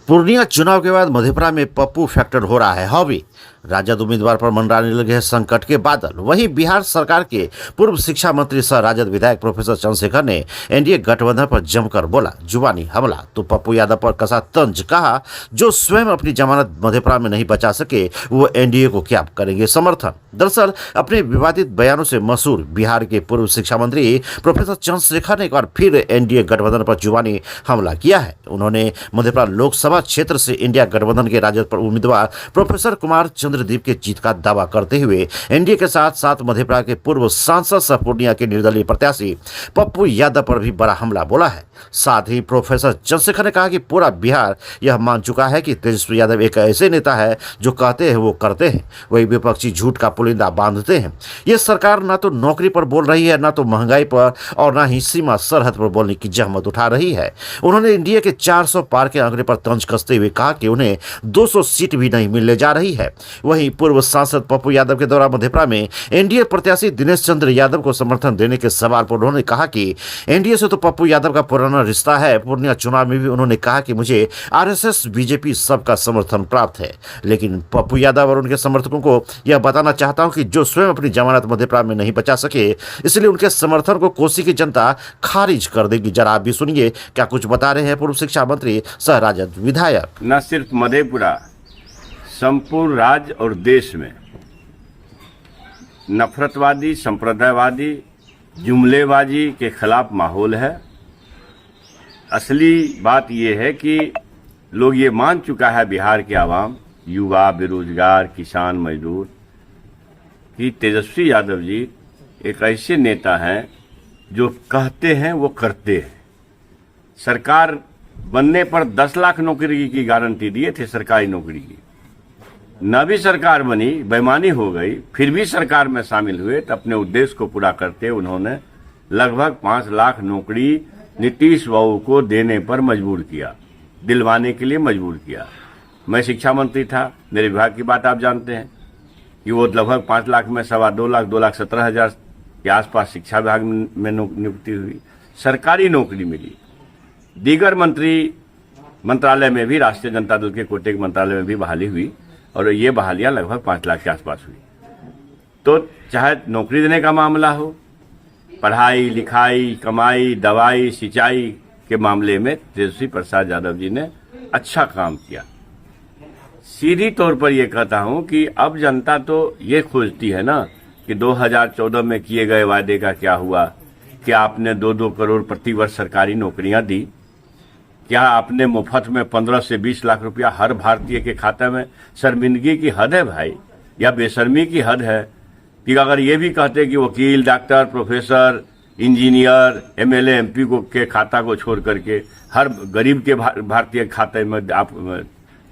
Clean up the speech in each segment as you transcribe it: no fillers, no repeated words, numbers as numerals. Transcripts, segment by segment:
पूर्णिया चुनाव के बाद मधेपुरा में पप्पू फैक्टर हो रहा है हावी। राजद उम्मीदवार पर मंडराने लगे हैं संकट के बादल। वहीं बिहार सरकार के पूर्व शिक्षा मंत्री सह राजद विधायक प्रोफेसर चंद्रशेखर ने एनडीए गठबंधन पर जमकर बोला जुबानी हमला तो पप्पू यादव पर कसा तंज। कहा जो स्वयं अपनी जमानत मधेपुरा में नहीं बचा सके वो एनडीए को क्या करेंगे समर्थन। दरअसल अपने विवादित बयानों से मशहूर बिहार के पूर्व शिक्षा मंत्री प्रोफेसर चंद्रशेखर ने एक बार फिर एनडीए गठबंधन पर जुबानी हमला किया है। उन्होंने मधेपुरा लोकसभा क्षेत्र से इंडिया गठबंधन के राजद पर उम्मीदवार प्रोफेसर कुमार चंद्रदीप के जीत का दावा करते हुए एनडीए के साथ साथ मधेपुरा के पूर्व सांसद सह पूर्णिया के निर्दलीय प्रत्याशी पप्पू यादव पर भी बड़ा हमला बोला है। साथ ही प्रोफेसर चंद्रशेखर ने कहा कि पूरा बिहार यह मान चुका है कि तेजस्वी यादव एक ऐसे नेता है जो कहते हैं वो करते हैं, वही विपक्षी झूठ का पुलिंदा बांधते हैं। ये सरकार ना तो नौकरी पर बोल रही है, ना तो महंगाई पर और ना ही सीमा सरहद पर बोलने की जहमत उठा रही है। उन्होंने एनडीए के 400 पार के आंकड़े पर तंज कसते हुए कहा कि उन्हें 200 सीट भी नहीं मिलने जा रही है। वहीं पूर्व सांसद पप्पू यादव के द्वारा मधेपुरा में एनडीए प्रत्याशी दिनेश चंद्र यादव को समर्थन देने के सवाल पर उन्होंने कहा कि एनडीए से तो पप्पू यादव का पुराना रिश्ता है। पूर्णिया चुनाव में भी उन्होंने कहा कि मुझे आरएसएस बीजेपी सबका समर्थन प्राप्त है, लेकिन पप्पू यादव और उनके समर्थकों को यह बताना चाहता हूं कि जो स्वयं अपनी जमानत मधेपुरा में नहीं बचा सके इसलिए उनके समर्थन को कोसी की जनता खारिज कर देगी। जरा आप भी सुनिए क्या कुछ बता रहे हैं पूर्व शिक्षा मंत्री सह राजद विधायक। न सिर्फ मधेपुरा, संपूर्ण राज्य और देश में नफरतवादी, संप्रदायवादी, जुमलेबाजी के खिलाफ माहौल है। असली बात यह है कि लोग ये मान चुका है, बिहार के आवाम, युवा, बेरोजगार, किसान, मजदूर, कि तेजस्वी यादव जी एक ऐसे नेता हैं जो कहते हैं वो करते हैं। सरकार बनने पर 10 लाख नौकरी की गारंटी दिए थे, सरकारी नौकरी की। न भी सरकार बनी, बेईमानी हो गई, फिर भी सरकार में शामिल हुए तो अपने उद्देश्य को पूरा करते उन्होंने लगभग 5 लाख नौकरी नीतीश बाबू को देने पर मजबूर किया, दिलवाने के लिए मजबूर किया। मैं शिक्षा मंत्री था, मेरे विभाग की बात आप जानते हैं कि वो लगभग 5 लाख में 2.25 लाख 2,17,000 के आसपास शिक्षा विभाग में नियुक्ति हुई, सरकारी नौकरी मिली। दीगर मंत्रालय में भी, राष्ट्रीय जनता दल के कोटे के मंत्रालय में भी बहाली हुई और ये बहालियां लगभग 5 लाख के आसपास हुई। तो चाहे नौकरी देने का मामला हो, पढ़ाई लिखाई, कमाई, दवाई, सिंचाई के मामले में तेजस्वी प्रसाद यादव जी ने अच्छा काम किया। सीधी तौर पर यह कहता हूं कि अब जनता तो ये खोजती है ना कि 2014 में किए गए वायदे का क्या हुआ। क्या आपने 2-2 करोड़ प्रति वर्ष सरकारी नौकरियां दी? क्या आपने मुफ्त में 15 से 20 लाख रुपया हर भारतीय के खाते में? शर्मिंदगी की हद है भाई, या बेशर्मी की हद है कि अगर ये भी कहते कि वकील, doctor, professor, engineer, MLA, MP को के खाता को छोड़ करके हर गरीब के भारतीय खाते में आप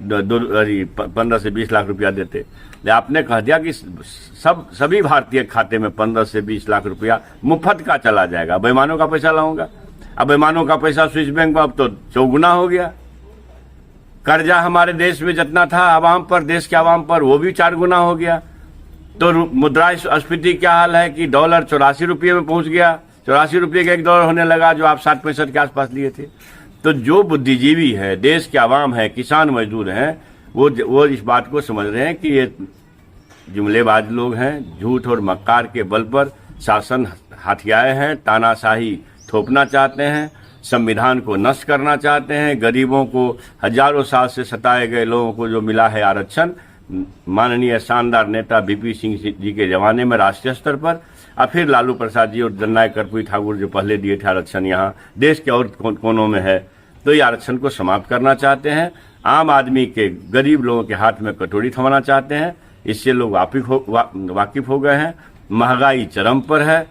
15 से 20 लाख रुपया देते। आपने कह दिया कि सभी भारतीय खाते में 15 से 20 लाख रुपया मुफ्त का चला जाएगा। बेईमानों का पैसा लाऊंगा। अब बेईमानों का पैसा स्विस बैंक में अब तो 4 गुना हो गया। कर्जा हमारे देश में जितना था आवाम पर, देश के आवाम पर, वो भी 4 गुना हो गया। तो मुद्रास्फीति क्या हाल है कि डॉलर 84 रुपये में पहुंच गया। 84 रुपये का $1 होने लगा, जो आप 60-65 के आसपास लिए थे। तो जो बुद्धिजीवी है, देश के आवाम है, किसान मजदूर हैं, वो इस बात को समझ रहे हैं कि ये जुमलेबाज लोग हैं, झूठ और मक्कार के बल पर शासन हथियाए हैं, तानाशाही थोपना चाहते हैं, संविधान को नष्ट करना चाहते हैं, गरीबों को, हजारों साल से सताए गए लोगों को जो मिला है आरक्षण, माननीय शानदार नेता वीपी सिंह जी के जमाने में राष्ट्रीय स्तर पर, और फिर लालू प्रसाद जी और जननायक कर्पूरी ठाकुर जो पहले दिए थे आरक्षण, यहाँ देश के और कोनों में है। तो ये आरक्षण को समाप्त करना चाहते हैं। आम आदमी के, गरीब लोगों के हाथ में कटोरी थमाना चाहते हैं। इससे लोग वाकिफ हो गए हैं। महंगाई चरम पर है।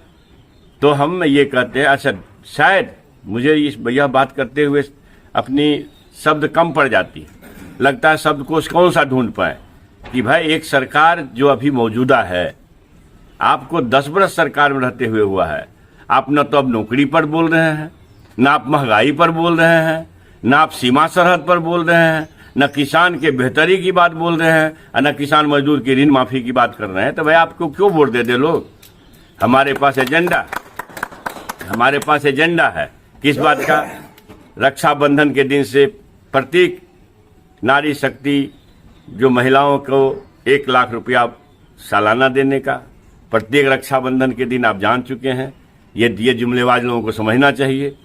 तो हम ये कहते हैं, अच्छा शायद मुझे यह बात करते हुए अपनी शब्द कम पड़ जाती है, लगता है शब्द को कौन सा ढूंढ पाए कि भाई एक सरकार जो अभी मौजूदा है, आपको 10 बरस सरकार में रहते हुए हुआ है, आप न तो अब नौकरी पर बोल रहे हैं, न आप महंगाई पर बोल रहे हैं, न आप सीमा सरहद पर बोल रहे हैं, न किसान के बेहतरी की बात बोल रहे हैं, और न किसान मजदूर की ऋण माफी की बात कर रहे हैं। तो भाई आपको क्यों वोट दे लोग? हमारे पास एजेंडा है। किस बात का? रक्षाबंधन के दिन से प्रत्येक नारी शक्ति जो महिलाओं को 1 लाख रुपया सालाना देने का, प्रत्येक रक्षाबंधन के दिन आप जान चुके हैं। ये जुमलेबाज लोगों को समझना चाहिए।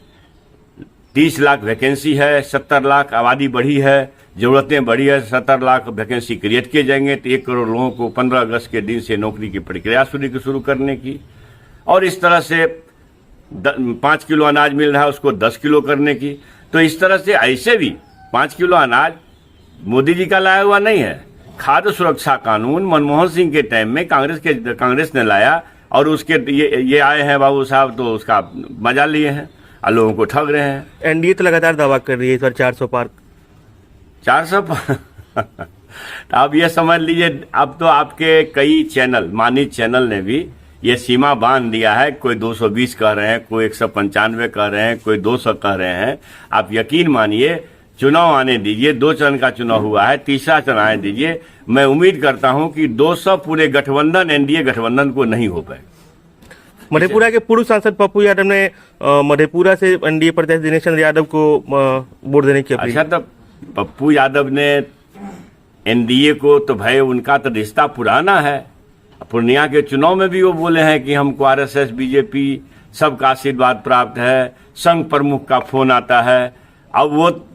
30 लाख वैकेंसी है, 70 लाख आबादी बढ़ी है, जरूरतें बढ़ी है, 70 लाख वैकेंसी क्रिएट किए जाएंगे तो 1 करोड़ लोगों को 15 अगस्त के दिन से नौकरी की प्रक्रिया शुरू करने की, और इस तरह से 5 किलो अनाज मिल रहा है उसको 10 किलो करने की। तो इस तरह से ऐसे भी 5 किलो अनाज मोदी जी का लाया हुआ नहीं है। खाद्य सुरक्षा कानून मनमोहन सिंह के टाइम में कांग्रेस ने लाया, और उसके ये आए हैं बाबू साहब तो उसका मजा लिए हैं और लोगों को ठग रहे हैं। एनडीए तो लगातार दावा कर रही है इस बार 400 पार। 400 तो आप ये समझ लीजिए, अब तो आपके कई चैनल, मानित चैनल ने भी ये सीमा बांध दिया है। कोई 220 कह रहे हैं, कोई 195 कह रहे हैं, कोई 200 कह रहे हैं। आप यकीन मानिए, चुनाव आने दीजिए, 2 चरण का चुनाव हुआ है, तीसरा चरण आने दीजिए। मैं उम्मीद करता हूं कि 200 पूरे गठबंधन, एनडीए गठबंधन को नहीं हो पाए। मधेपुरा के पूर्व सांसद पप्पू यादव ने मधेपुरा से एनडीए प्रत्याशी दिनेश चंद्र यादव को वोट देने की अपील। अच्छा, तो पप्पू यादव ने एनडीए को तो भाई उनका तो रिश्ता पुराना है। पूर्णिया के चुनाव में भी वो बोले हैं कि हमको आरएसएस बीजेपी सबका आशीर्वाद प्राप्त है, संघ प्रमुख का फोन आता है। अब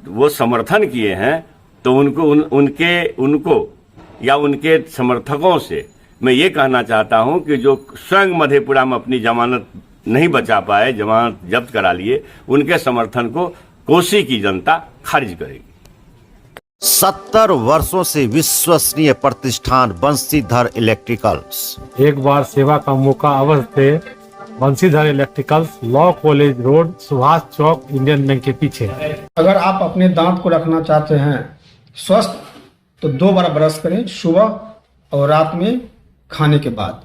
वो समर्थन किए हैं तो उनको या उनके समर्थकों से मैं ये कहना चाहता हूं कि जो स्वयं मधेपुरा में अपनी जमानत नहीं बचा पाए, जमानत जब्त करा लिए, उनके समर्थन को कोसी की जनता खारिज करेगी। 70 वर्षों से विश्वसनीय प्रतिष्ठान बंशीधर इलेक्ट्रिकल्स। एक बार सेवा का मौका अवश्य थे। Banshidhar electricals, law college road, Subhash Chowk, Indian bank के पीछे। अगर आप अपने दांत को रखना चाहते हैं स्वस्थ तो 2 बार ब्रश करें, सुबह और रात में खाने के बाद।